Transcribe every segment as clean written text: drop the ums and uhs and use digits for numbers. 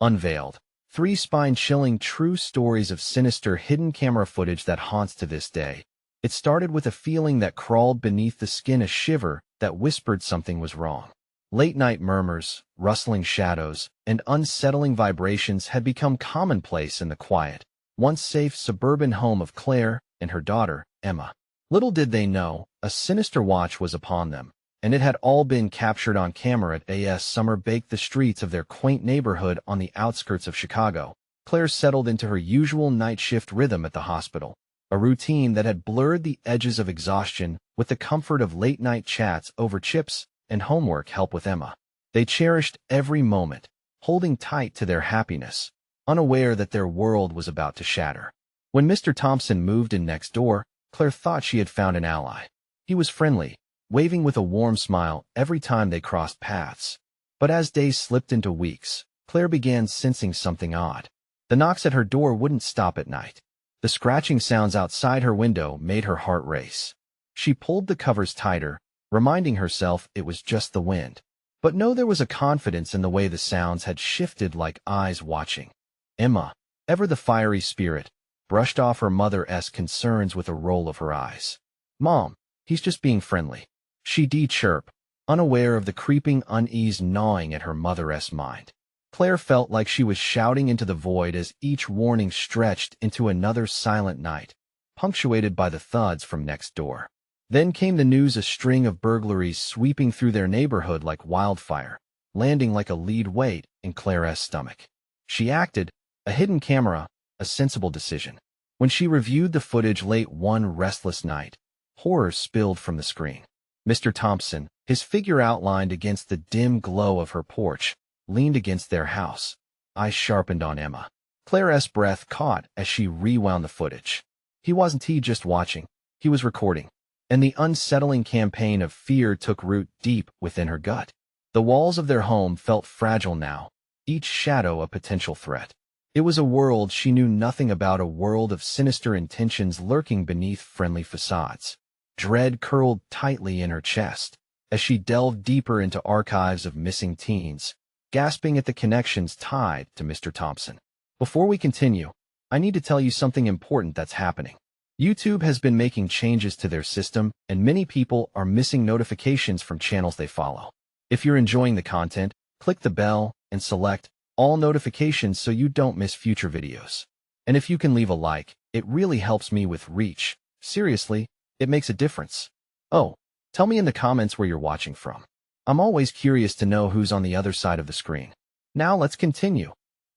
Unveiled. Three spine-chilling true stories of sinister hidden camera footage that haunts to this day. It started with a feeling that crawled beneath the skin, a shiver that whispered something was wrong. Late-night murmurs, rustling shadows, and unsettling vibrations had become commonplace in the quiet, once safe suburban home of Claire and her daughter, Emma. Little did they know, a sinister watch was upon them, and it had all been captured on camera as summer baked the streets of their quaint neighborhood on the outskirts of Chicago. Claire settled into her usual night shift rhythm at the hospital, a routine that had blurred the edges of exhaustion with the comfort of late-night chats over chips and homework help with Emma. They cherished every moment, holding tight to their happiness, unaware that their world was about to shatter. When Mr. Thompson moved in next door, Claire thought she had found an ally. He was friendly, waving with a warm smile every time they crossed paths. But as days slipped into weeks, Claire began sensing something odd. The knocks at her door wouldn't stop at night. The scratching sounds outside her window made her heart race. She pulled the covers tighter, reminding herself it was just the wind. But no, there was a confidence in the way the sounds had shifted, like eyes watching. Emma, ever the fiery spirit, brushed off her mother-esque concerns with a roll of her eyes. "Mom, he's just being friendly," she chirped, unaware of the creeping unease gnawing at her mother-esque mind. Claire felt like she was shouting into the void as each warning stretched into another silent night, punctuated by the thuds from next door. Then came the news, a string of burglaries sweeping through their neighborhood like wildfire, landing like a lead weight in Claire's stomach. She acted, a hidden camera, a sensible decision. When she reviewed the footage late one restless night, horror spilled from the screen. Mr. Thompson, his figure outlined against the dim glow of her porch, leaned against their house, eyes sharpened on Emma. Claire's breath caught as she rewound the footage. He wasn't just watching, he was recording. And the unsettling campaign of fear took root deep within her gut. The walls of their home felt fragile now, each shadow a potential threat. It was a world she knew nothing about, a world of sinister intentions lurking beneath friendly facades. Dread curled tightly in her chest as she delved deeper into archives of missing teens, gasping at the connections tied to Mr. Thompson. Before we continue, I need to tell you something important that's happening. YouTube has been making changes to their system, and many people are missing notifications from channels they follow. If you're enjoying the content, click the bell and select all notifications so you don't miss future videos. And if you can leave a like, it really helps me with reach. Seriously, it makes a difference. Oh, tell me in the comments where you're watching from. I'm always curious to know who's on the other side of the screen. Now let's continue.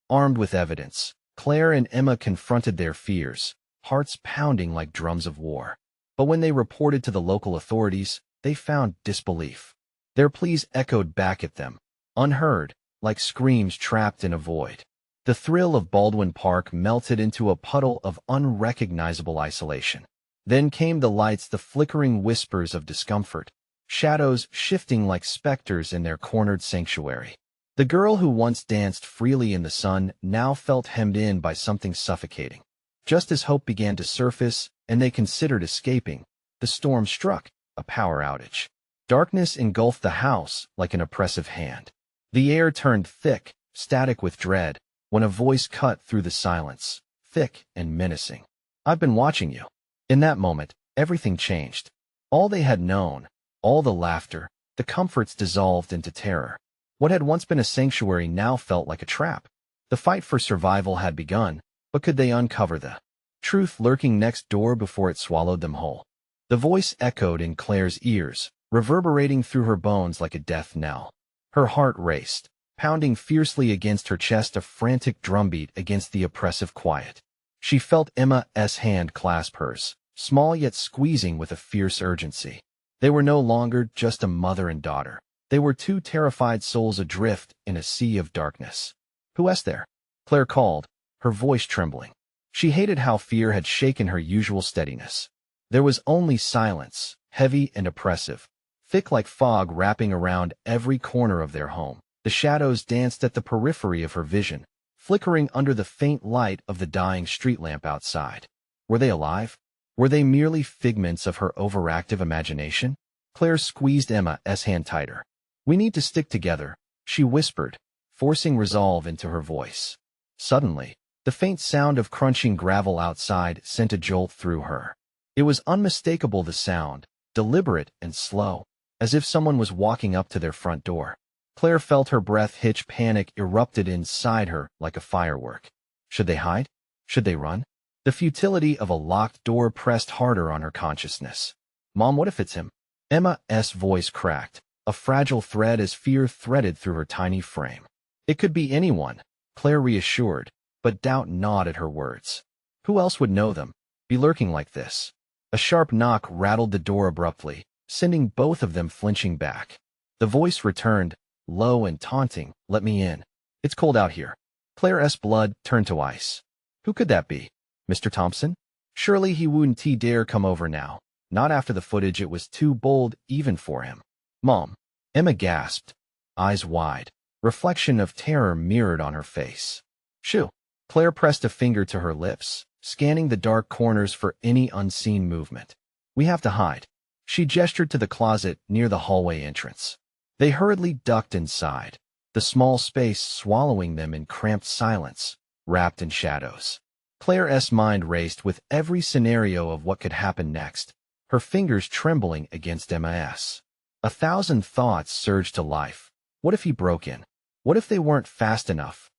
Armed with evidence, Claire and Emma confronted their fears, hearts pounding like drums of war. But when they reported to the local authorities, they found disbelief. Their pleas echoed back at them, unheard, like screams trapped in a void. The thrill of Baldwin Park melted into a puddle of unrecognizable isolation. Then came the lights, the flickering whispers of discomfort, shadows shifting like specters in their cornered sanctuary. The girl who once danced freely in the sun now felt hemmed in by something suffocating. Just as hope began to surface and they considered escaping, the storm struck, a power outage. Darkness engulfed the house like an oppressive hand. The air turned thick, static with dread, when a voice cut through the silence, thick and menacing. "I've been watching you." In that moment, everything changed. All they had known, all the laughter, the comforts dissolved into terror. What had once been a sanctuary now felt like a trap. The fight for survival had begun, but could they uncover the truth lurking next door before it swallowed them whole? The voice echoed in Claire's ears, reverberating through her bones like a death knell. Her heart raced, pounding fiercely against her chest, a frantic drumbeat against the oppressive quiet. She felt Emma's hand clasp hers, small yet squeezing with a fierce urgency. They were no longer just a mother and daughter. They were two terrified souls adrift in a sea of darkness. "Who's there?" Claire called, her voice trembling. She hated how fear had shaken her usual steadiness. There was only silence, heavy and oppressive, thick like fog wrapping around every corner of their home. The shadows danced at the periphery of her vision, flickering under the faint light of the dying street lamp outside. Were they alive? Were they merely figments of her overactive imagination? Claire squeezed Emma's hand tighter. "We need to stick together," she whispered, forcing resolve into her voice. Suddenly, the faint sound of crunching gravel outside sent a jolt through her. It was unmistakable, the sound, deliberate and slow, as if someone was walking up to their front door. Claire felt her breath hitch. Panic erupted inside her like a firework. Should they hide? Should they run? The futility of a locked door pressed harder on her consciousness. Mom, what if it's him? Emma's voice cracked, a fragile thread as fear threaded through her tiny frame. It could be anyone, Claire reassured, but doubt gnawed at her words. Who else would know them, be lurking like this? A sharp knock rattled the door abruptly, sending both of them flinching back. The voice returned, low and taunting, "Let me in. It's cold out here." Claire's blood turned to ice. Who could that be? Mr. Thompson? Surely he wouldn't dare come over now. Not after the footage. It was too bold even for him. Mom, Emma gasped, eyes wide, reflection of terror mirrored on her face. Shoo. Claire pressed a finger to her lips, scanning the dark corners for any unseen movement. We have to hide. She gestured to the closet near the hallway entrance. They hurriedly ducked inside, the small space swallowing them in cramped silence, wrapped in shadows. Claire's mind raced with every scenario of what could happen next, her fingers trembling against Emma's. 1,000 thoughts surged to life. What if he broke in? What if they weren't fast enough?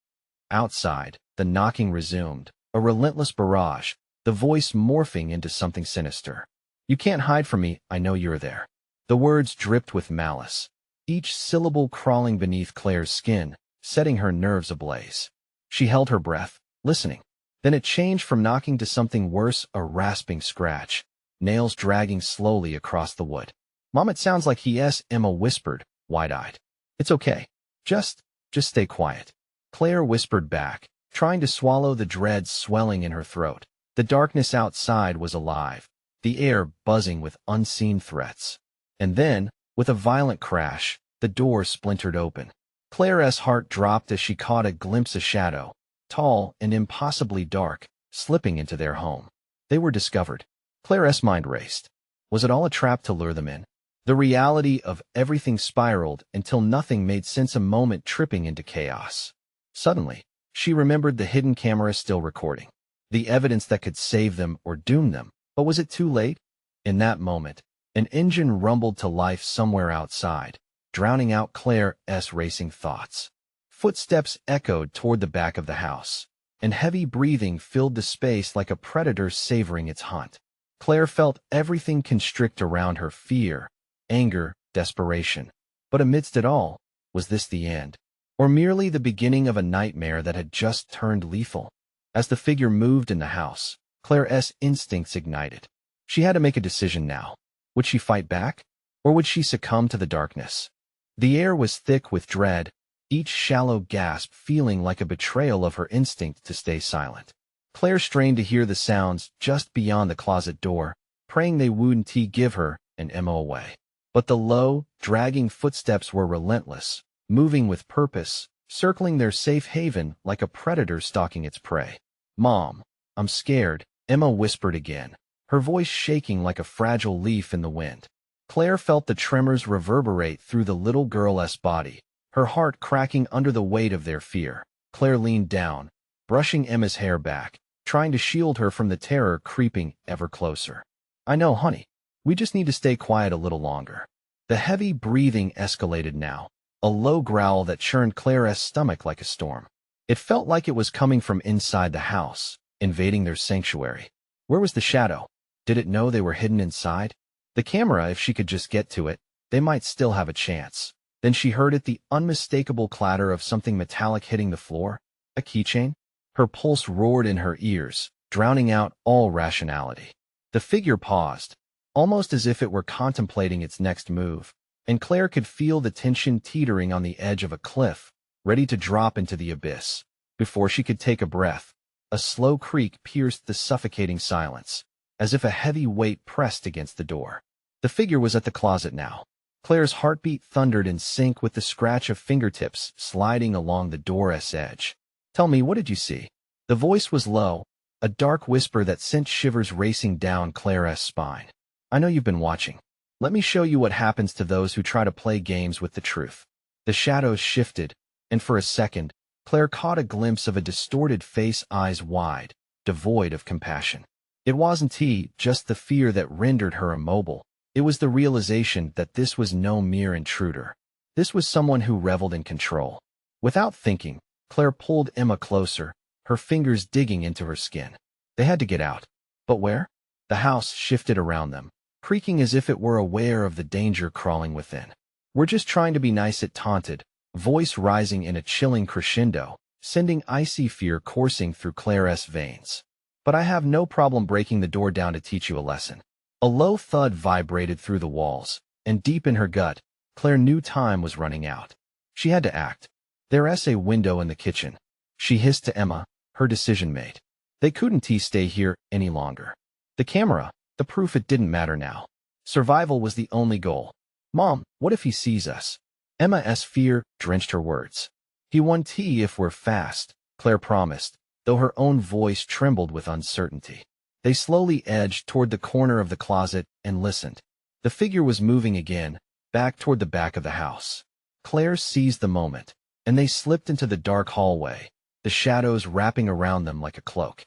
Outside, the knocking resumed, a relentless barrage, the voice morphing into something sinister. You can't hide from me, I know you're there. The words dripped with malice, each syllable crawling beneath Claire's skin, setting her nerves ablaze. She held her breath, listening. Then it changed from knocking to something worse, a rasping scratch, nails dragging slowly across the wood. Mom, it sounds like he—" Emma whispered, wide-eyed. It's okay. Just stay quiet. Claire whispered back, trying to swallow the dread swelling in her throat. The darkness outside was alive, the air buzzing with unseen threats. And then, with a violent crash, the door splintered open. Claire's heart dropped as she caught a glimpse of shadow, tall and impossibly dark, slipping into their home. They were discovered. Claire's mind raced. Was it all a trap to lure them in? The reality of everything spiraled until nothing made sense, a moment tripping into chaos. Suddenly, she remembered the hidden camera still recording, the evidence that could save them or doom them. But was it too late? In that moment, an engine rumbled to life somewhere outside, drowning out Claire's racing thoughts. Footsteps echoed toward the back of the house, and heavy breathing filled the space like a predator savoring its hunt. Claire felt everything constrict around her: fear, anger, desperation. But amidst it all, was this the end, or merely the beginning of a nightmare that had just turned lethal? As the figure moved in the house, Claire's instincts ignited. She had to make a decision now. Would she fight back, or would she succumb to the darkness? The air was thick with dread, each shallow gasp feeling like a betrayal of her instinct to stay silent. Claire strained to hear the sounds just beyond the closet door, praying they wouldn't give her and Emma away. But the low, dragging footsteps were relentless, moving with purpose, circling their safe haven like a predator stalking its prey. Mom, I'm scared, Emma whispered again, her voice shaking like a fragile leaf in the wind. Claire felt the tremors reverberate through the little girl's body, her heart cracking under the weight of their fear. Claire leaned down, brushing Emma's hair back, trying to shield her from the terror creeping ever closer. I know, honey. We just need to stay quiet a little longer. The heavy breathing escalated now, a low growl that churned Claire's stomach like a storm. It felt like it was coming from inside the house, invading their sanctuary. Where was the shadow? Did it know they were hidden inside? The camera, if she could just get to it, they might still have a chance. Then she heard it, the unmistakable clatter of something metallic hitting the floor. A keychain? Her pulse roared in her ears, drowning out all rationality. The figure paused, almost as if it were contemplating its next move, and Claire could feel the tension teetering on the edge of a cliff, ready to drop into the abyss. Before she could take a breath, a slow creak pierced the suffocating silence, as if a heavy weight pressed against the door. The figure was at the closet now. Claire's heartbeat thundered in sync with the scratch of fingertips sliding along the door's edge. Tell me, what did you see? The voice was low, a dark whisper that sent shivers racing down Claire's spine. I know you've been watching. Let me show you what happens to those who try to play games with the truth. The shadows shifted, and for a second, Claire caught a glimpse of a distorted face, eyes wide, devoid of compassion. It wasn't he, just the fear that rendered her immobile. It was the realization that this was no mere intruder. This was someone who reveled in control. Without thinking, Claire pulled Emma closer, her fingers digging into her skin. They had to get out. But where? The house shifted around them, creaking as if it were aware of the danger crawling within. "We're just trying to be nice," it taunted, voice rising in a chilling crescendo, sending icy fear coursing through Claire's veins. "But I have no problem breaking the door down to teach you a lesson." A low thud vibrated through the walls, and deep in her gut, Claire knew time was running out. She had to act. There's a window in the kitchen. She hissed to Emma, her decision made. They couldn't stay here any longer. The camera, the proof it didn't matter now. Survival was the only goal. "Mom, what if he sees us?" Emma's fear drenched her words. "He won't if we're fast," Claire promised, though her own voice trembled with uncertainty. They slowly edged toward the corner of the closet and listened. The figure was moving again, back toward the back of the house. Claire seized the moment, and they slipped into the dark hallway, the shadows wrapping around them like a cloak.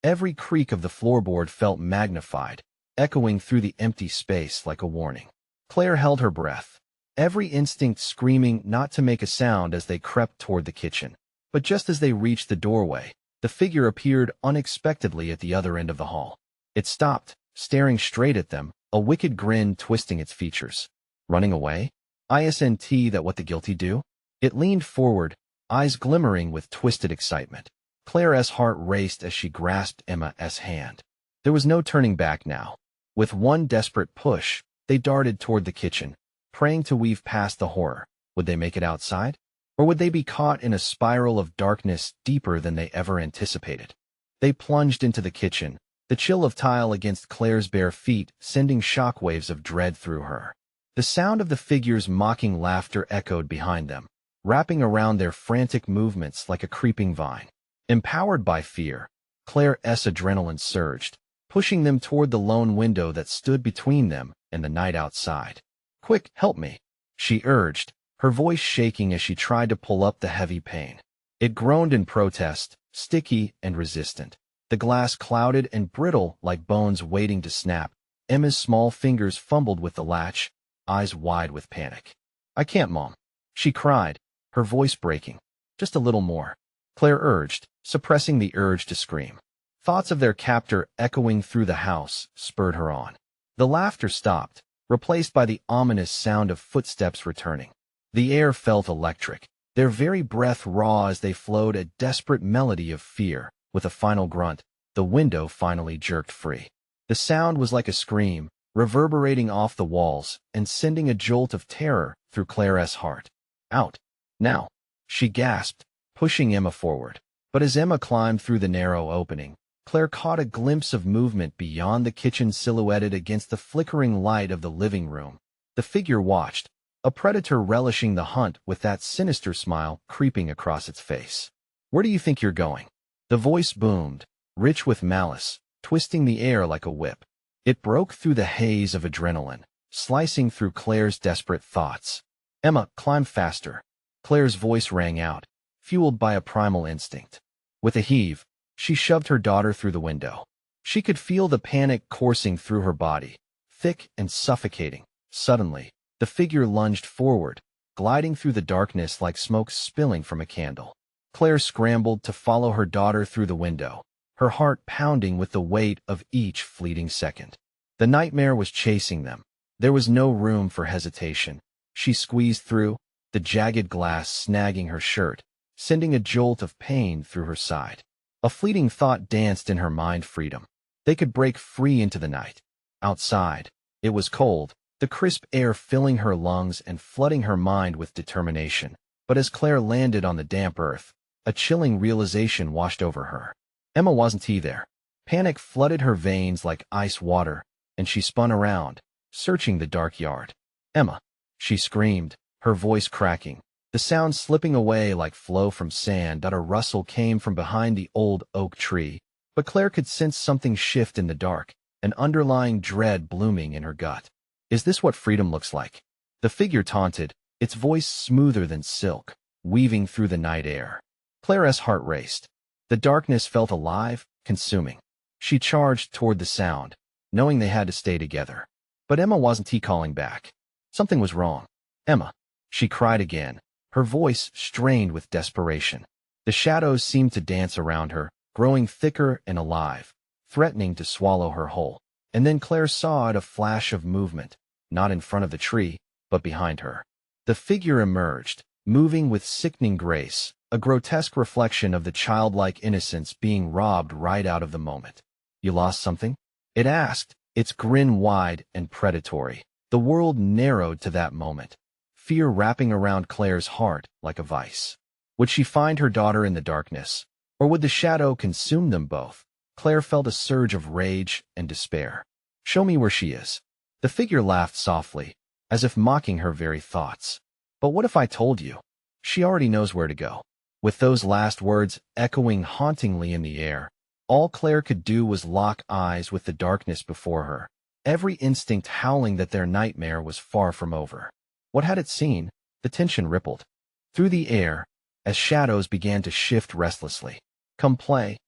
Every creak of the floorboard felt magnified, echoing through the empty space like a warning. Claire held her breath, every instinct screaming not to make a sound as they crept toward the kitchen. But just as they reached the doorway, the figure appeared unexpectedly at the other end of the hall. It stopped, staring straight at them, a wicked grin twisting its features. Running away? Isn't that what the guilty do? It leaned forward, eyes glimmering with twisted excitement. Claire's heart raced as she grasped Emma's hand. There was no turning back now. With one desperate push, they darted toward the kitchen, praying to weave past the horror. Would they make it outside? Or would they be caught in a spiral of darkness deeper than they ever anticipated? They plunged into the kitchen, the chill of tile against Claire's bare feet sending shockwaves of dread through her. The sound of the figure's mocking laughter echoed behind them, wrapping around their frantic movements like a creeping vine. Empowered by fear, Claire's adrenaline surged, pushing them toward the lone window that stood between them and the night outside. "Quick, help me," she urged, her voice shaking as she tried to pull up the heavy pane. It groaned in protest, sticky and resistant. The glass clouded and brittle like bones waiting to snap. Emma's small fingers fumbled with the latch, eyes wide with panic. "I can't, Mom," she cried, her voice breaking. "Just a little more," Claire urged, suppressing the urge to scream. Thoughts of their captor echoing through the house spurred her on. The laughter stopped, replaced by the ominous sound of footsteps returning. The air felt electric, their very breath raw as they flowed a desperate melody of fear. With a final grunt, the window finally jerked free. The sound was like a scream, reverberating off the walls and sending a jolt of terror through Claire's heart. "Out! Now!" she gasped, pushing Emma forward. But as Emma climbed through the narrow opening, Claire caught a glimpse of movement beyond the kitchen silhouetted against the flickering light of the living room. The figure watched, a predator relishing the hunt with that sinister smile creeping across its face. "Where do you think you're going?" The voice boomed, rich with malice, twisting the air like a whip. It broke through the haze of adrenaline, slicing through Claire's desperate thoughts. "Emma, climb faster." Claire's voice rang out, fueled by a primal instinct. With a heave, she shoved her daughter through the window. She could feel the panic coursing through her body, thick and suffocating. Suddenly, the figure lunged forward, gliding through the darkness like smoke spilling from a candle. Claire scrambled to follow her daughter through the window, her heart pounding with the weight of each fleeting second. The nightmare was chasing them. There was no room for hesitation. She squeezed through, the jagged glass snagging her shirt, sending a jolt of pain through her side. A fleeting thought danced in her mind: freedom. They could break free into the night. Outside, it was cold, the crisp air filling her lungs and flooding her mind with determination. But as Claire landed on the damp earth, a chilling realization washed over her. Emma wasn't there. Panic flooded her veins like ice water, and she spun around, searching the dark yard. "Emma!" she screamed, her voice cracking, the sound slipping away like flow from sand. A rustle came from behind the old oak tree, but Claire could sense something shift in the dark, an underlying dread blooming in her gut. "Is this what freedom looks like?" The figure taunted, its voice smoother than silk. weaving through the night air. Claire's heart raced. The darkness felt alive, consuming. She charged toward the sound, knowing they had to stay together. But Emma wasn't calling back. Something was wrong. Emma, she cried again, her voice strained with desperation. The shadows seemed to dance around her, growing thicker and alive, threatening to swallow her whole. And then Claire saw a flash of movement, not in front of the tree, but behind her. The figure emerged, moving with sickening grace, a grotesque reflection of the childlike innocence being robbed right out of the moment. "You lost something?" it asked, its grin wide and predatory. The world narrowed to that moment, fear wrapping around Claire's heart like a vice. Would she find her daughter in the darkness, or would the shadow consume them both? Claire felt a surge of rage and despair. "Show me where she is." The figure laughed softly, as if mocking her very thoughts. "But what if I told you? She already knows where to go." With those last words echoing hauntingly in the air, all Claire could do was lock eyes with the darkness before her, every instinct howling that their nightmare was far from over. What had it seen? The tension rippled through the air as shadows began to shift restlessly. "Come play,"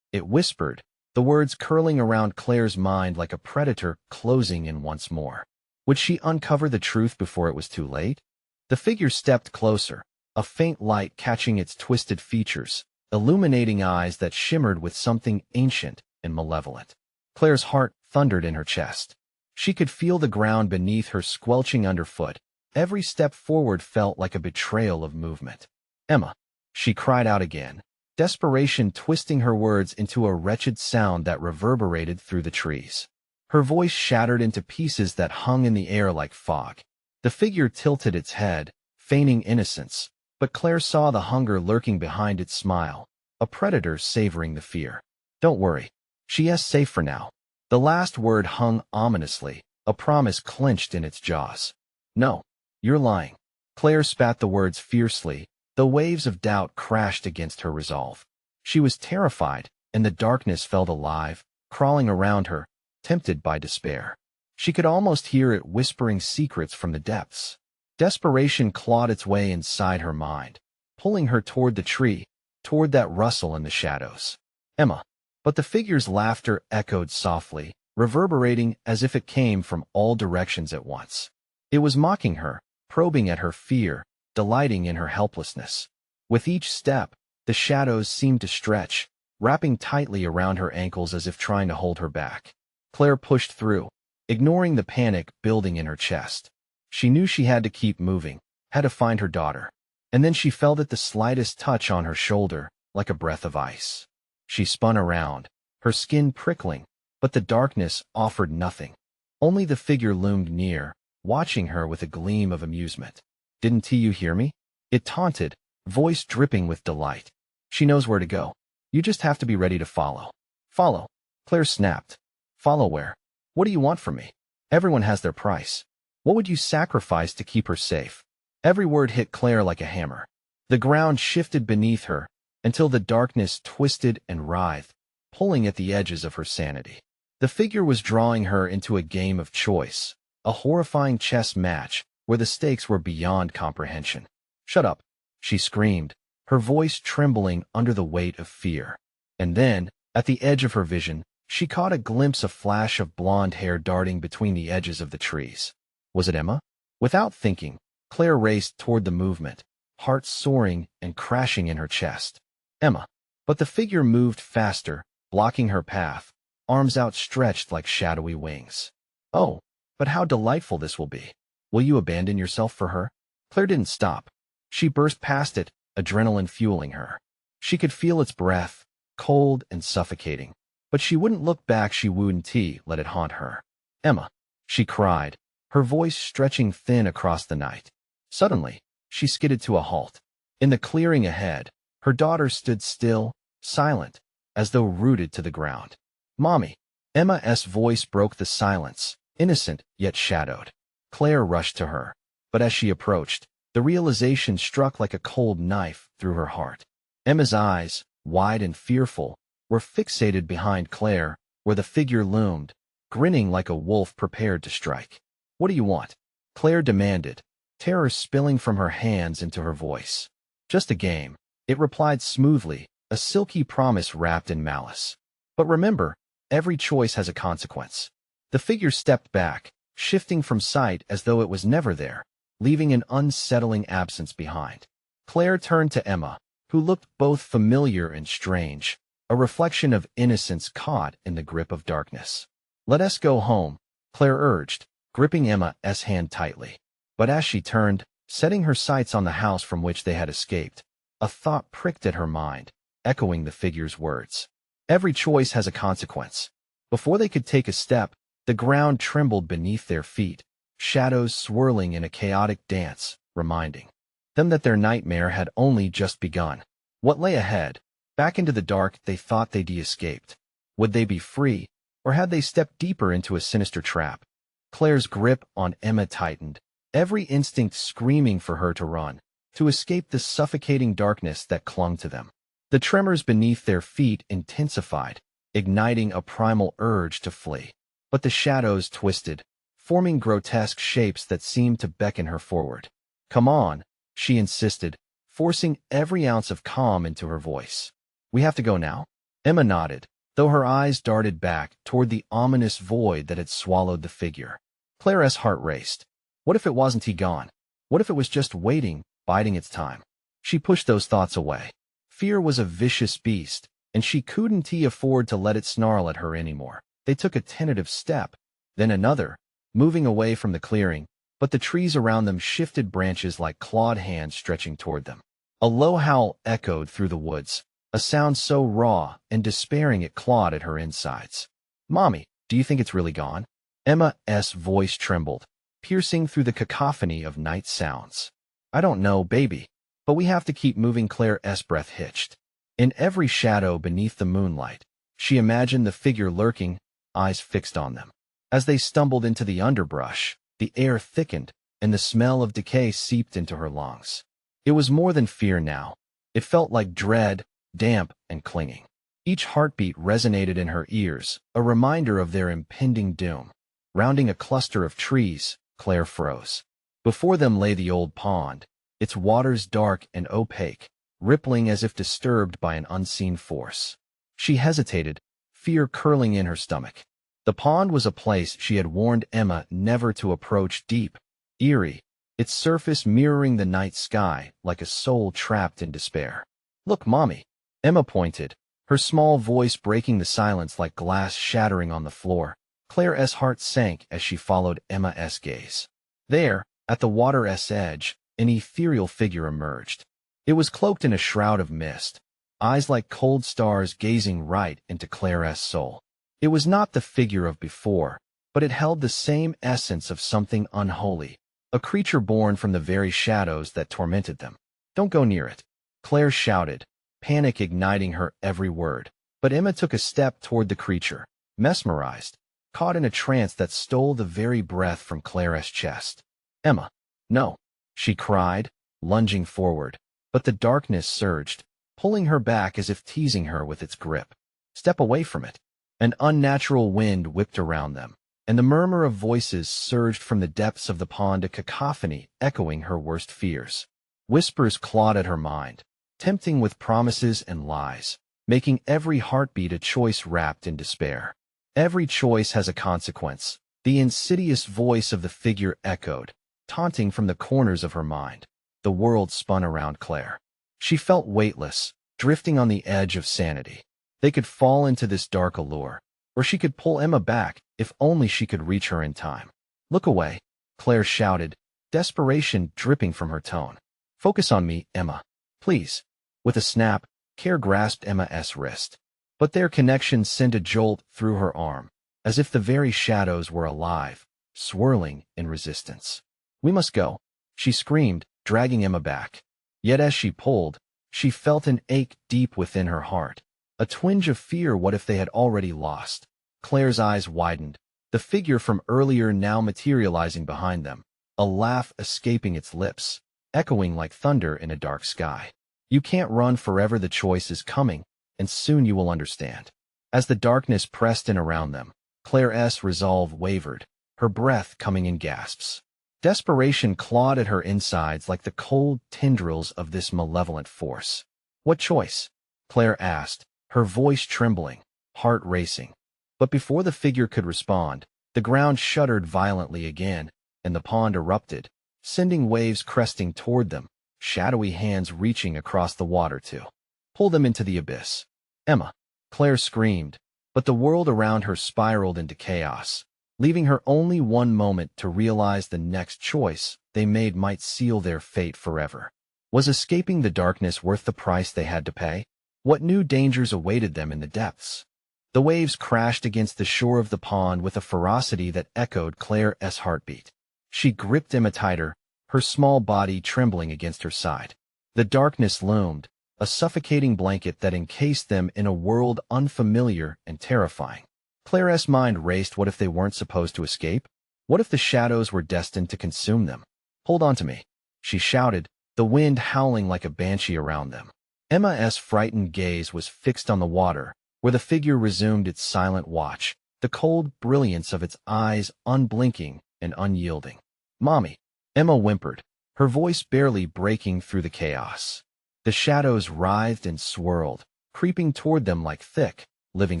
it whispered, the words curling around Claire's mind like a predator closing in once more. Would she uncover the truth before it was too late? The figure stepped closer, a faint light catching its twisted features, illuminating eyes that shimmered with something ancient and malevolent. Claire's heart thundered in her chest. She could feel the ground beneath her squelching underfoot. Every step forward felt like a betrayal of movement. "Emma," she cried out again, desperation twisting her words into a wretched sound that reverberated through the trees. Her voice shattered into pieces that hung in the air like fog. The figure tilted its head, feigning innocence, but Claire saw the hunger lurking behind its smile, a predator savoring the fear. "Don't worry. She is safe for now." The last word hung ominously, a promise clenched in its jaws. "No, you're lying." Claire spat the words fiercely, the waves of doubt crashed against her resolve. She was terrified, and the darkness felt alive, crawling around her, tempted by despair. She could almost hear it whispering secrets from the depths. Desperation clawed its way inside her mind, pulling her toward the tree, toward that rustle in the shadows. "Emma." But the figure's laughter echoed softly, reverberating as if it came from all directions at once. It was mocking her, probing at her fear, delighting in her helplessness. With each step, the shadows seemed to stretch, wrapping tightly around her ankles as if trying to hold her back. Claire pushed through, ignoring the panic building in her chest. She knew she had to keep moving, had to find her daughter. And then she felt it the slightest touch on her shoulder, like a breath of ice. She spun around, her skin prickling, but the darkness offered nothing. Only the figure loomed near, watching her with a gleam of amusement. "Didn't you hear me?" it taunted, voice dripping with delight. "She knows where to go. You just have to be ready to follow." "Follow?" Claire snapped. "Follow where? What do you want from me? Everyone has their price. What would you sacrifice to keep her safe?" Every word hit Claire like a hammer. The ground shifted beneath her, until the darkness twisted and writhed, pulling at the edges of her sanity. The figure was drawing her into a game of choice, a horrifying chess match where the stakes were beyond comprehension. "Shut up," she screamed, her voice trembling under the weight of fear. And then, at the edge of her vision, she caught a glimpse of flash of blonde hair darting between the edges of the trees. Was it Emma? Without thinking, Claire raced toward the movement, heart soaring and crashing in her chest. "Emma." But the figure moved faster, blocking her path, arms outstretched like shadowy wings. "Oh, but how delightful this will be. Will you abandon yourself for her?" Claire didn't stop. She burst past it, adrenaline fueling her. She could feel its breath, cold and suffocating. But she wouldn't look back. She wouldn't let it haunt her. "Emma," she cried, her voice stretching thin across the night. Suddenly, she skidded to a halt. In the clearing ahead, her daughter stood still, silent, as though rooted to the ground. "Mommy." Emma's voice broke the silence, innocent yet shadowed. Claire rushed to her, but as she approached, the realization struck like a cold knife through her heart. Emma's eyes, wide and fearful, were fixated behind Claire, where the figure loomed, grinning like a wolf prepared to strike. "What do you want?" Claire demanded, terror spilling from her hands into her voice. Just a game. It replied smoothly, a silky promise wrapped in malice. But remember, every choice has a consequence. The figure stepped back, shifting from sight as though it was never there, leaving an unsettling absence behind. Claire turned to Emma, who looked both familiar and strange, a reflection of innocence caught in the grip of darkness. "Let us go home," Claire urged, gripping Emma's hand tightly. But as she turned, setting her sights on the house from which they had escaped, a thought pricked at her mind, echoing the figure's words. Every choice has a consequence. Before they could take a step, the ground trembled beneath their feet, shadows swirling in a chaotic dance, reminding them that their nightmare had only just begun. What lay ahead? Back into the dark they thought they'd escaped. Would they be free, or had they stepped deeper into a sinister trap? Claire's grip on Emma tightened, every instinct screaming for her to run, to escape the suffocating darkness that clung to them. The tremors beneath their feet intensified, igniting a primal urge to flee. But the shadows twisted, forming grotesque shapes that seemed to beckon her forward. "Come on," she insisted, forcing every ounce of calm into her voice. "We have to go now?" Emma nodded, though her eyes darted back toward the ominous void that had swallowed the figure. Claire's heart raced. What if it wasn't he gone? What if it was just waiting, biding its time? She pushed those thoughts away. Fear was a vicious beast, and she couldn't afford to let it snarl at her anymore. They took a tentative step, then another, moving away from the clearing, but the trees around them shifted branches like clawed hands stretching toward them. A low howl echoed through the woods, a sound so raw and despairing it clawed at her insides. "Mommy, do you think it's really gone?" Emma's voice trembled, piercing through the cacophony of night sounds. "I don't know, baby, but we have to keep moving." Claire's breath hitched. In every shadow beneath the moonlight, she imagined the figure lurking, eyes fixed on them. As they stumbled into the underbrush, the air thickened, and the smell of decay seeped into her lungs. It was more than fear now. It felt like dread, damp and clinging. Each heartbeat resonated in her ears, a reminder of their impending doom. Rounding a cluster of trees, Claire froze. Before them lay the old pond, its waters dark and opaque, rippling as if disturbed by an unseen force. She hesitated, fear curling in her stomach. The pond was a place she had warned Emma never to approach, deep, eerie, its surface mirroring the night sky like a soul trapped in despair. "Look, Mommy," Emma pointed, her small voice breaking the silence like glass shattering on the floor. Claire's heart sank as she followed Emma's gaze. There, at the water's edge, an ethereal figure emerged. It was cloaked in a shroud of mist, eyes like cold stars gazing right into Claire's soul. It was not the figure of before, but it held the same essence of something unholy, a creature born from the very shadows that tormented them. "Don't go near it," Claire shouted, panic igniting her every word. But Emma took a step toward the creature, mesmerized, caught in a trance that stole the very breath from Claire's chest. "Emma, no," she cried, lunging forward, but the darkness surged, pulling her back as if teasing her with its grip. "Step away from it." An unnatural wind whipped around them, and the murmur of voices surged from the depths of the pond, a cacophony echoing her worst fears. Whispers clawed at her mind, tempting with promises and lies, making every heartbeat a choice wrapped in despair. "Every choice has a consequence," the insidious voice of the figure echoed, taunting from the corners of her mind. The world spun around Claire. She felt weightless, drifting on the edge of sanity. They could fall into this dark allure, or she could pull Emma back if only she could reach her in time. "Look away," Claire shouted, desperation dripping from her tone. "Focus on me, Emma. Please." With a snap, Claire grasped Emma's wrist. But their connection sent a jolt through her arm, as if the very shadows were alive, swirling in resistance. "We must go," she screamed, dragging Emma back. Yet as she pulled, she felt an ache deep within her heart, a twinge of fear. What if they had already lost? Claire's eyes widened, the figure from earlier now materializing behind them, a laugh escaping its lips, echoing like thunder in a dark sky. "You can't run forever. The choice is coming, and soon you will understand." As the darkness pressed in around them, Claire's resolve wavered, her breath coming in gasps. Desperation clawed at her insides like the cold tendrils of this malevolent force. "What choice?" Claire asked, her voice trembling, heart racing. But before the figure could respond, the ground shuddered violently again, and the pond erupted, sending waves cresting toward them, shadowy hands reaching across the water to pull them into the abyss. "Emma!" Claire screamed, but the world around her spiraled into chaos, leaving her only one moment to realize the next choice they made might seal their fate forever. Was escaping the darkness worth the price they had to pay? What new dangers awaited them in the depths? The waves crashed against the shore of the pond with a ferocity that echoed Claire's heartbeat. She gripped Emma tighter, her small body trembling against her side. The darkness loomed, a suffocating blanket that encased them in a world unfamiliar and terrifying. Claire's mind raced. What if they weren't supposed to escape? What if the shadows were destined to consume them? "Hold on to me," she shouted, the wind howling like a banshee around them. Emma's frightened gaze was fixed on the water, where the figure resumed its silent watch, the cold brilliance of its eyes unblinking and unyielding. "Mommy," Emma whimpered, her voice barely breaking through the chaos. The shadows writhed and swirled, creeping toward them like thick, living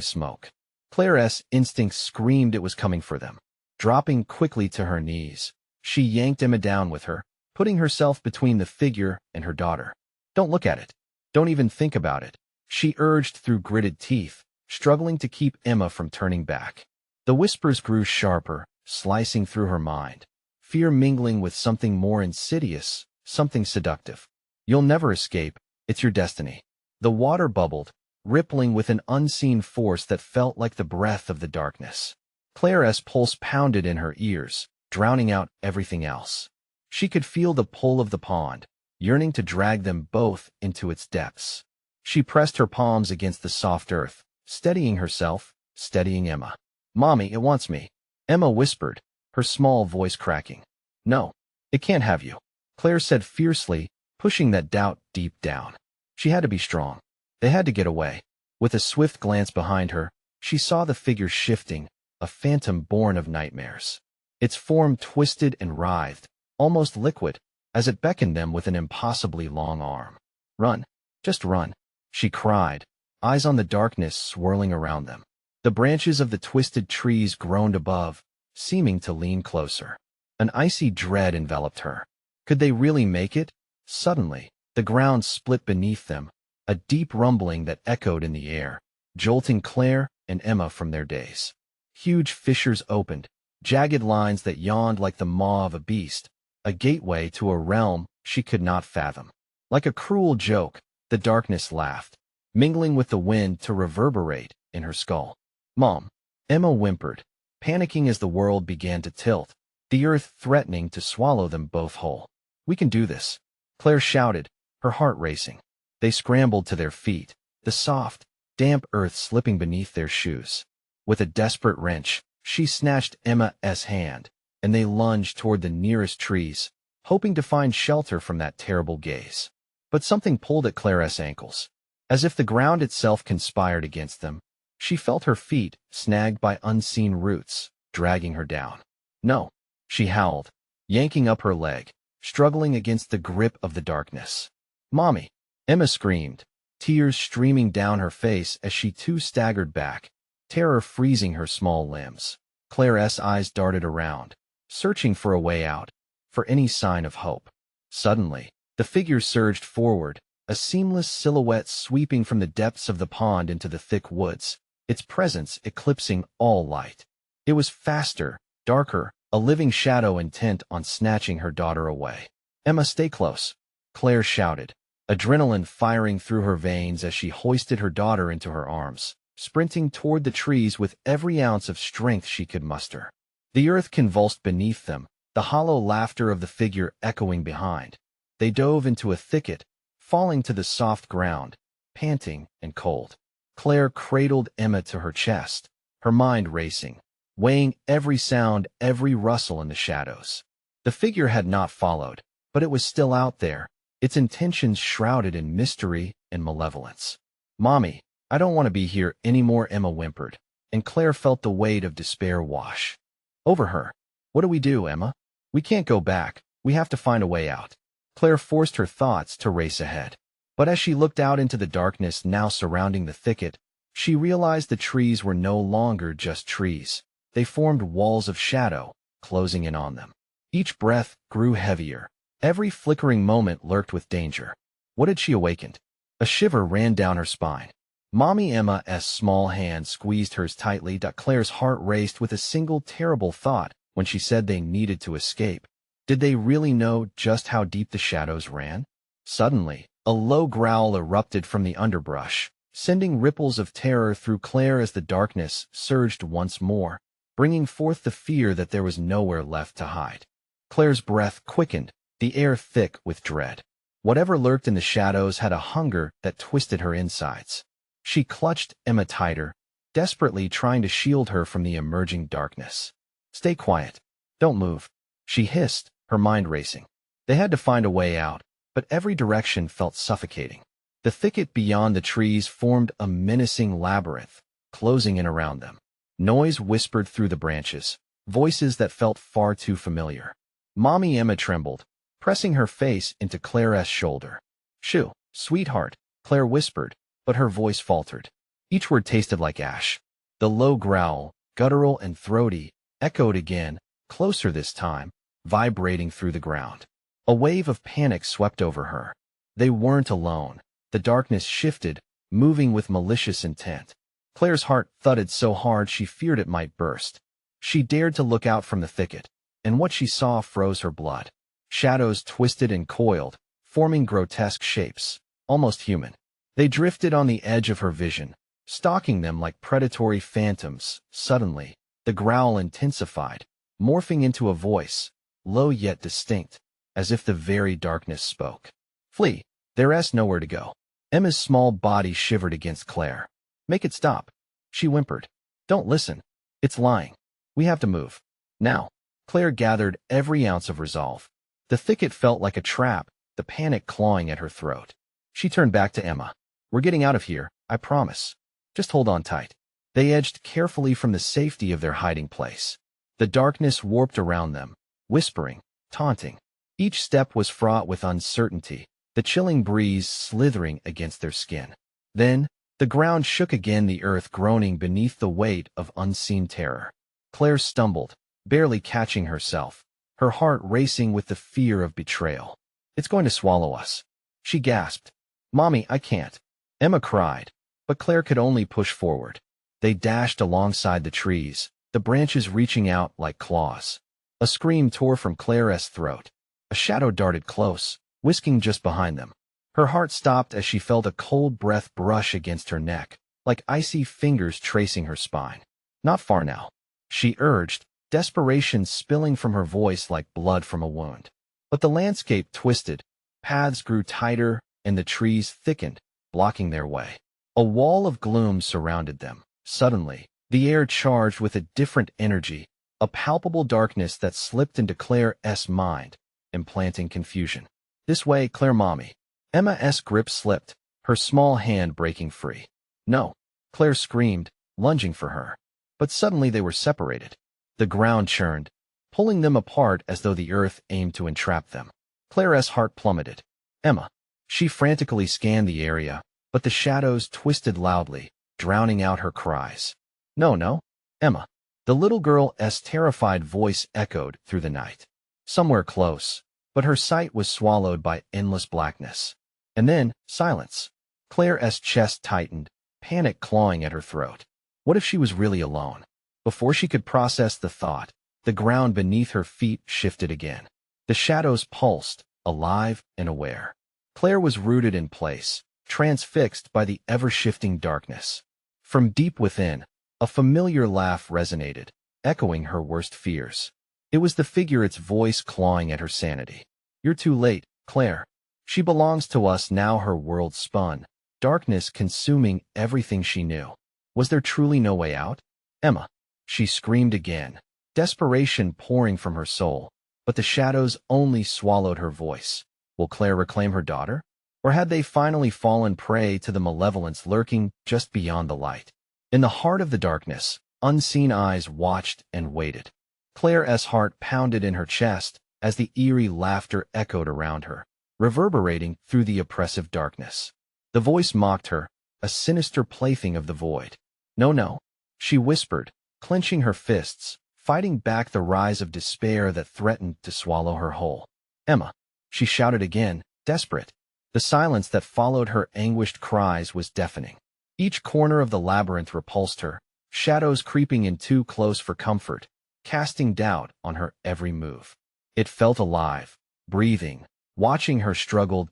smoke. Claire's instincts screamed it was coming for them. Dropping quickly to her knees, she yanked Emma down with her, putting herself between the figure and her daughter. "Don't look at it. Don't even think about it," she urged through gritted teeth, struggling to keep Emma from turning back. The whispers grew sharper, slicing through her mind, fear mingling with something more insidious, something seductive. "You'll never escape. It's your destiny." The water bubbled, rippling with an unseen force that felt like the breath of the darkness. Claire's pulse pounded in her ears, drowning out everything else. She could feel the pull of the pond, yearning to drag them both into its depths. She pressed her palms against the soft earth, steadying herself, steadying Emma. "Mommy, it wants me," Emma whispered, her small voice cracking. "No, it can't have you," Claire said fiercely, pushing that doubt deep down. She had to be strong. They had to get away. With a swift glance behind her, she saw the figure shifting, a phantom born of nightmares. Its form twisted and writhed, almost liquid, as it beckoned them with an impossibly long arm. "Run, just run," she cried, eyes on the darkness swirling around them. The branches of the twisted trees groaned above, seeming to lean closer. An icy dread enveloped her. Could they really make it? Suddenly, the ground split beneath them, a deep rumbling that echoed in the air, jolting Claire and Emma from their daze. Huge fissures opened, jagged lines that yawned like the maw of a beast, a gateway to a realm she could not fathom. Like a cruel joke, the darkness laughed, mingling with the wind to reverberate in her skull. "Mom," Emma whimpered, panicking as the world began to tilt, the earth threatening to swallow them both whole. "We can do this," Claire shouted, her heart racing. They scrambled to their feet, the soft, damp earth slipping beneath their shoes. With a desperate wrench, she snatched Emma's hand, and they lunged toward the nearest trees, hoping to find shelter from that terrible gaze. But something pulled at Claire's ankles. As if the ground itself conspired against them, she felt her feet snagged by unseen roots, dragging her down. "No," she howled, yanking up her leg, struggling against the grip of the darkness. "Mommy," Emma screamed, tears streaming down her face as she too staggered back, terror freezing her small limbs. Claire's eyes darted around, searching for a way out, for any sign of hope. Suddenly, the figure surged forward, a seamless silhouette sweeping from the depths of the pond into the thick woods, its presence eclipsing all light. It was faster, darker, a living shadow intent on snatching her daughter away. "Emma, stay close," Claire shouted, adrenaline firing through her veins as she hoisted her daughter into her arms, sprinting toward the trees with every ounce of strength she could muster. The earth convulsed beneath them, the hollow laughter of the figure echoing behind. They dove into a thicket, falling to the soft ground, panting and cold. Claire cradled Emma to her chest, her mind racing, weighing every sound, every rustle in the shadows. The figure had not followed, but it was still out there, its intentions shrouded in mystery and malevolence. "Mommy, I don't want to be here anymore," Emma whimpered, and Claire felt the weight of despair wash over her. "What do we do, Emma?" We can't go back. We have to find a way out. Claire forced her thoughts to race ahead. But as she looked out into the darkness now surrounding the thicket, she realized the trees were no longer just trees. They formed walls of shadow, closing in on them. Each breath grew heavier. Every flickering moment lurked with danger. What had she awakened? A shiver ran down her spine. Mommy Emma's small hand squeezed hers tightly. Claire's heart raced with a single terrible thought when she said they needed to escape. Did they really know just how deep the shadows ran? Suddenly, a low growl erupted from the underbrush, sending ripples of terror through Claire as the darkness surged once more, bringing forth the fear that there was nowhere left to hide. Claire's breath quickened, the air thick with dread. Whatever lurked in the shadows had a hunger that twisted her insides. She clutched Emma tighter, desperately trying to shield her from the emerging darkness. "Stay quiet. Don't move," she hissed, her mind racing. They had to find a way out, but every direction felt suffocating. The thicket beyond the trees formed a menacing labyrinth, closing in around them. Noise whispered through the branches, voices that felt far too familiar. Mommy Emma trembled, pressing her face into Claire's shoulder. "Shoo, sweetheart," Claire whispered, but her voice faltered. Each word tasted like ash. The low growl, guttural and throaty, echoed again, closer this time, vibrating through the ground. A wave of panic swept over her. They weren't alone. The darkness shifted, moving with malicious intent. Claire's heart thudded so hard she feared it might burst. She dared to look out from the thicket, and what she saw froze her blood. Shadows twisted and coiled, forming grotesque shapes, almost human. They drifted on the edge of her vision, stalking them like predatory phantoms. Suddenly, the growl intensified, morphing into a voice, low yet distinct, as if the very darkness spoke. "Flee. There's nowhere to go." Emma's small body shivered against Claire. "Make it stop," she whimpered. "Don't listen. It's lying. We have to move. Now." Claire gathered every ounce of resolve. The thicket felt like a trap, the panic clawing at her throat. She turned back to Emma. "We're getting out of here, I promise. Just hold on tight." They edged carefully from the safety of their hiding place. The darkness warped around them, whispering, taunting. Each step was fraught with uncertainty, the chilling breeze slithering against their skin. Then, the ground shook again, the earth groaning beneath the weight of unseen terror. Claire stumbled, barely catching herself, her heart racing with the fear of betrayal. "It's going to swallow us," she gasped. "Mommy, I can't." Emma cried, but Claire could only push forward. They dashed alongside the trees, the branches reaching out like claws. A scream tore from Claire's throat. A shadow darted close, whisking just behind them. Her heart stopped as she felt a cold breath brush against her neck, like icy fingers tracing her spine. "Not far now," she urged, desperation spilling from her voice like blood from a wound. But the landscape twisted, paths grew tighter, and the trees thickened, blocking their way. A wall of gloom surrounded them. Suddenly, the air charged with a different energy, a palpable darkness that slipped into Claire's mind, implanting confusion. "This way, Claire." Mommy Emma's grip slipped, her small hand breaking free. "No," Claire screamed, lunging for her. But suddenly they were separated. The ground churned, pulling them apart as though the earth aimed to entrap them. Claire's heart plummeted. "Emma." She frantically scanned the area, but the shadows twisted loudly, drowning out her cries. "No, no, Emma." The little girl's terrified voice echoed through the night. Somewhere close, but her sight was swallowed by endless blackness. And then, silence. Claire's chest tightened, panic clawing at her throat. What if she was really alone? Before she could process the thought, the ground beneath her feet shifted again. The shadows pulsed, alive and aware. Claire was rooted in place, transfixed by the ever-shifting darkness. From deep within, a familiar laugh resonated, echoing her worst fears. It was the figure, its voice clawing at her sanity. "You're too late, Claire. She belongs to us now." Her world spun, darkness consuming everything she knew. Was there truly no way out? "Emma," she screamed again, desperation pouring from her soul, but the shadows only swallowed her voice. Will Claire reclaim her daughter? Or had they finally fallen prey to the malevolence lurking just beyond the light? In the heart of the darkness, unseen eyes watched and waited. Claire's heart pounded in her chest, as the eerie laughter echoed around her, reverberating through the oppressive darkness. The voice mocked her, a sinister plaything of the void. "No, no," she whispered, clenching her fists, fighting back the rise of despair that threatened to swallow her whole. "Emma," she shouted again, desperate. The silence that followed her anguished cries was deafening. Each corner of the labyrinth repulsed her, shadows creeping in too close for comfort, casting doubt on her every move. It felt alive, breathing, watching her struggle.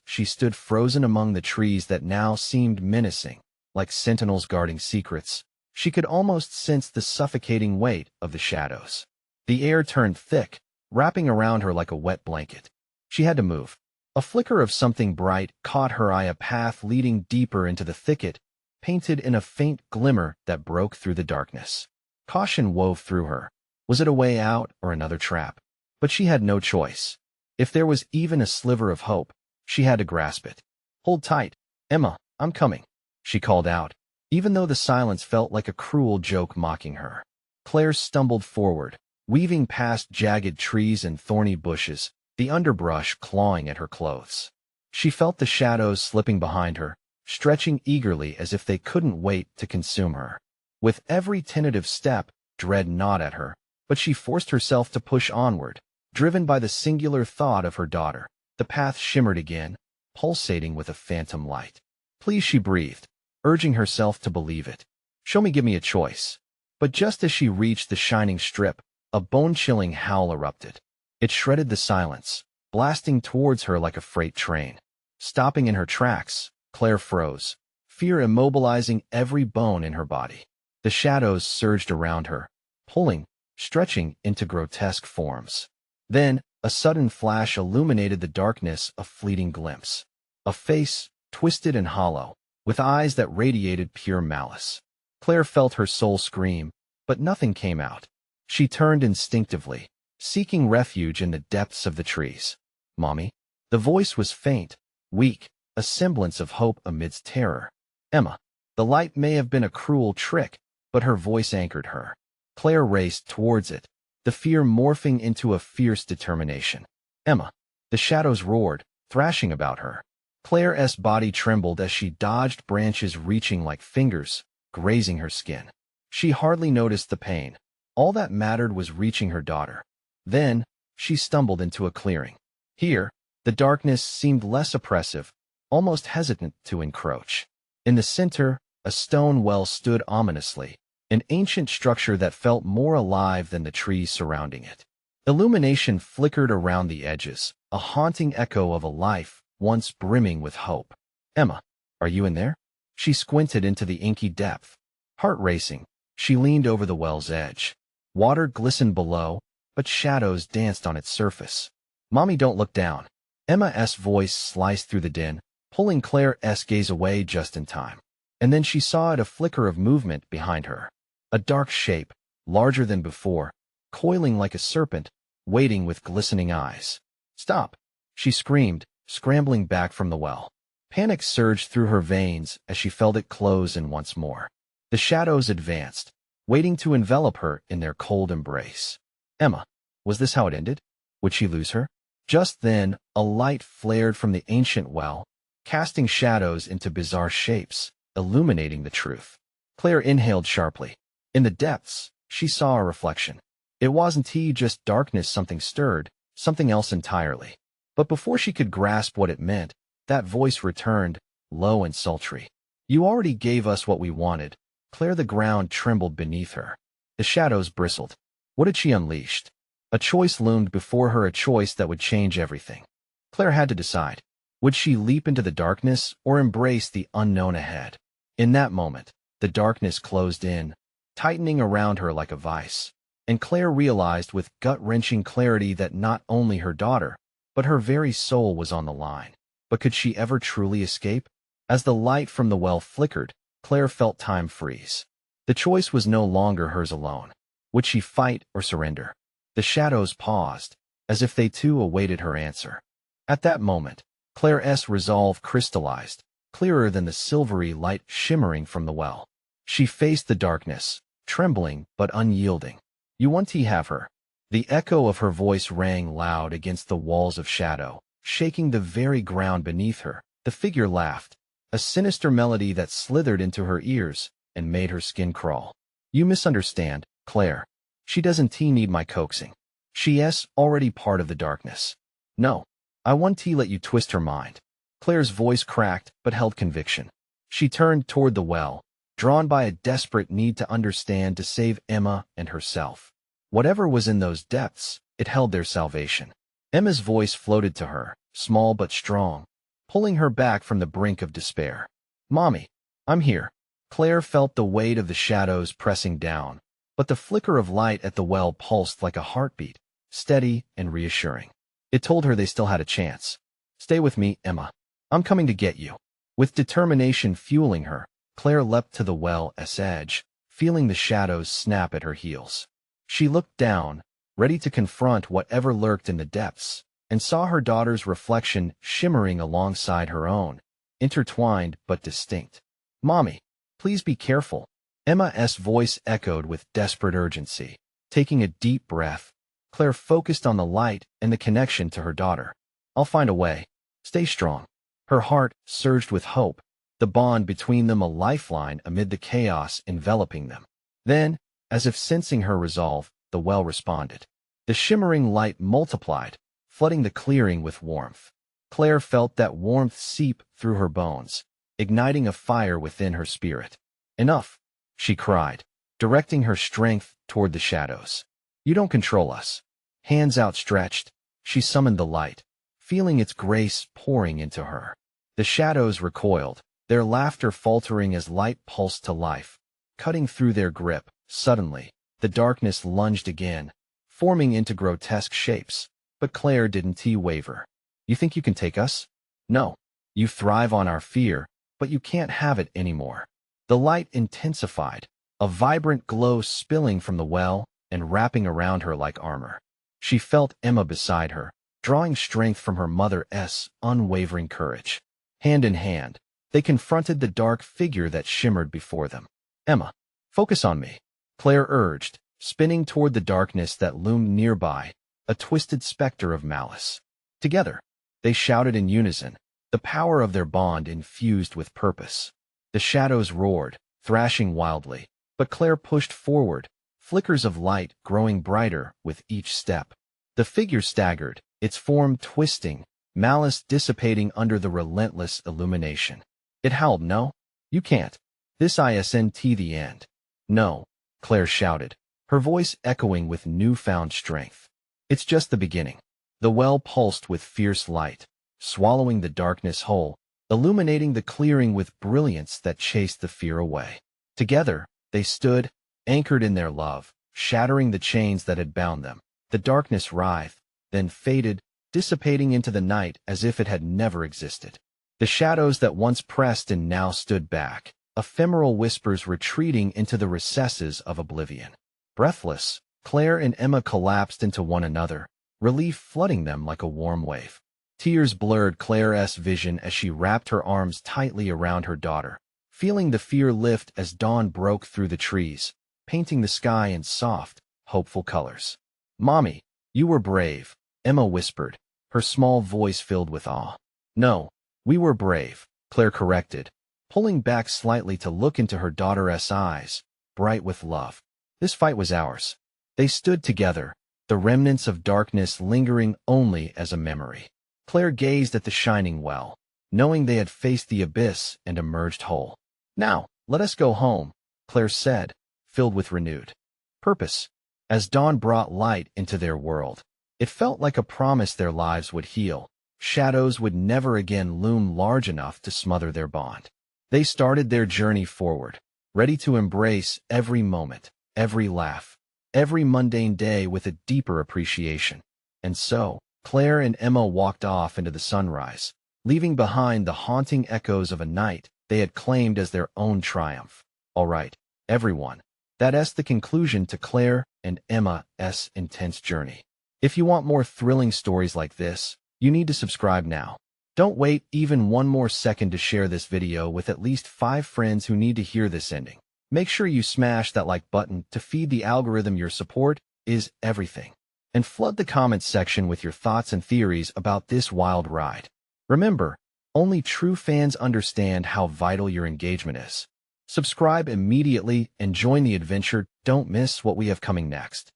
She stood frozen among the trees that now seemed menacing, like sentinels guarding secrets. She could almost sense the suffocating weight of the shadows. The air turned thick, wrapping around her like a wet blanket. She had to move. A flicker of something bright caught her eye, a path leading deeper into the thicket, painted in a faint glimmer that broke through the darkness. Caution wove through her. Was it a way out or another trap? But she had no choice. If there was even a sliver of hope, she had to grasp it. "Hold tight, Emma, I'm coming," she called out, even though the silence felt like a cruel joke mocking her. Claire stumbled forward, weaving past jagged trees and thorny bushes, the underbrush clawing at her clothes. She felt the shadows slipping behind her, stretching eagerly as if they couldn't wait to consume her. With every tentative step, dread gnawed at her, but she forced herself to push onward, driven by the singular thought of her daughter. The path shimmered again, pulsating with a phantom light. "Please," she breathed, urging herself to believe it. Give me a choice." But just as she reached the shining strip, a bone-chilling howl erupted. It shredded the silence, blasting towards her like a freight train. Stopping in her tracks, Claire froze, fear immobilizing every bone in her body. The shadows surged around her, pulling, stretching into grotesque forms. Then, a sudden flash illuminated the darkness, a fleeting glimpse. A face, twisted and hollow, with eyes that radiated pure malice. Claire felt her soul scream, but nothing came out. She turned instinctively, seeking refuge in the depths of the trees. "Mommy?" The voice was faint, weak, a semblance of hope amidst terror. "Emma." The light may have been a cruel trick, but her voice anchored her. Claire raced towards it, the fear morphing into a fierce determination. "Emma." The shadows roared, thrashing about her. Claire's body trembled as she dodged branches reaching like fingers, grazing her skin. She hardly noticed the pain. All that mattered was reaching her daughter. Then, she stumbled into a clearing. Here, the darkness seemed less oppressive, almost hesitant to encroach. In the center, a stone well stood ominously, an ancient structure that felt more alive than the trees surrounding it. Illumination flickered around the edges, a haunting echo of a life once brimming with hope. "Emma, are you in there?" She squinted into the inky depth. Heart racing, she leaned over the well's edge. Water glistened below, but shadows danced on its surface. "Mommy, don't look down." Emma's voice sliced through the din, pulling Claire's gaze away just in time. And then she saw a flicker of movement behind her. A dark shape, larger than before, coiling like a serpent, waiting with glistening eyes. "Stop!" she screamed, scrambling back from the well. Panic surged through her veins as she felt it close in once more. The shadows advanced, waiting to envelop her in their cold embrace. Emma, was this how it ended? Would she lose her? Just then, a light flared from the ancient well, casting shadows into bizarre shapes, illuminating the truth. Claire inhaled sharply. In the depths, she saw a reflection. It wasn't just darkness, something stirred, something else entirely. But before she could grasp what it meant, that voice returned, low and sultry. "You already gave us what we wanted." Claire, the ground trembled beneath her. The shadows bristled. What had she unleashed? A choice loomed before her, a choice that would change everything. Claire had to decide. Would she leap into the darkness or embrace the unknown ahead? In that moment, the darkness closed in, tightening around her like a vice. And Claire realized with gut-wrenching clarity that not only her daughter, but her very soul was on the line. But could she ever truly escape? As the light from the well flickered, Claire felt time freeze. The choice was no longer hers alone. Would she fight or surrender? The shadows paused, as if they too awaited her answer. At that moment, Claire's resolve crystallized, clearer than the silvery light shimmering from the well. She faced the darkness, trembling but unyielding. "You want to have her?" The echo of her voice rang loud against the walls of shadow, shaking the very ground beneath her. The figure laughed, a sinister melody that slithered into her ears and made her skin crawl. You misunderstand, Claire. She doesn't need my coaxing. She's already part of the darkness. No, I want to let you twist her mind. Claire's voice cracked but held conviction. She turned toward the well, drawn by a desperate need to understand to save Emma and herself. Whatever was in those depths, it held their salvation. Emma's voice floated to her, small but strong, pulling her back from the brink of despair. Mommy, I'm here. Claire felt the weight of the shadows pressing down, but the flicker of light at the well pulsed like a heartbeat, steady and reassuring. It told her they still had a chance. Stay with me, Emma. I'm coming to get you. With determination fueling her, Claire leapt to the well's edge, feeling the shadows snap at her heels. She looked down, ready to confront whatever lurked in the depths, and saw her daughter's reflection shimmering alongside her own, intertwined but distinct. Mommy, please be careful. Emma's voice echoed with desperate urgency. Taking a deep breath, Claire focused on the light and the connection to her daughter. I'll find a way. Stay strong. Her heart surged with hope, the bond between them a lifeline amid the chaos enveloping them. Then, as if sensing her resolve, the well responded. The shimmering light multiplied, flooding the clearing with warmth. Claire felt that warmth seep through her bones, igniting a fire within her spirit. Enough, she cried, directing her strength toward the shadows. You don't control us. Hands outstretched, she summoned the light, feeling its grace pouring into her. The shadows recoiled, their laughter faltering as light pulsed to life, cutting through their grip. Suddenly, the darkness lunged again, forming into grotesque shapes, but Claire didn't waver. You think you can take us? No. You thrive on our fear, but you can't have it anymore. The light intensified, a vibrant glow spilling from the well and wrapping around her like armor. She felt Emma beside her, drawing strength from her mother's unwavering courage. Hand in hand, they confronted the dark figure that shimmered before them. Emma, focus on me, Claire urged, spinning toward the darkness that loomed nearby, a twisted specter of malice. Together, they shouted in unison, the power of their bond infused with purpose. The shadows roared, thrashing wildly, but Claire pushed forward, flickers of light growing brighter with each step. The figure staggered, its form twisting, malice dissipating under the relentless illumination. It howled, no, you can't. This isn't the end. No, Claire shouted, her voice echoing with newfound strength. It's just the beginning. The well pulsed with fierce light, swallowing the darkness whole, illuminating the clearing with brilliance that chased the fear away. Together, they stood, anchored in their love, shattering the chains that had bound them. The darkness writhed, then faded, dissipating into the night as if it had never existed. The shadows that once pressed and now stood back, ephemeral whispers retreating into the recesses of oblivion. Breathless, Claire and Emma collapsed into one another, relief flooding them like a warm wave. Tears blurred Claire's vision as she wrapped her arms tightly around her daughter, feeling the fear lift as dawn broke through the trees, painting the sky in soft, hopeful colors. Mommy, you were brave, Emma whispered, her small voice filled with awe. No, we were brave, Claire corrected, pulling back slightly to look into her daughter's eyes, bright with love. This fight was ours. They stood together, the remnants of darkness lingering only as a memory. Claire gazed at the shining well, knowing they had faced the abyss and emerged whole. Now, let us go home, Claire said, filled with renewed purpose. As dawn brought light into their world, it felt like a promise their lives would heal. Shadows would never again loom large enough to smother their bond. They started their journey forward, ready to embrace every moment, every laugh, every mundane day with a deeper appreciation. And so, Claire and Emma walked off into the sunrise, leaving behind the haunting echoes of a night they had claimed as their own triumph. All right, everyone, that's the conclusion to Claire and Emma's intense journey. If you want more thrilling stories like this, you need to subscribe now. Don't wait even one more second to share this video with at least 5 friends who need to hear this ending. Make sure you smash that like button to feed the algorithm. Your support is everything. and flood the comments section with your thoughts and theories about this wild ride. Remember, only true fans understand how vital your engagement is. Subscribe immediately and join the adventure. Don't miss what we have coming next.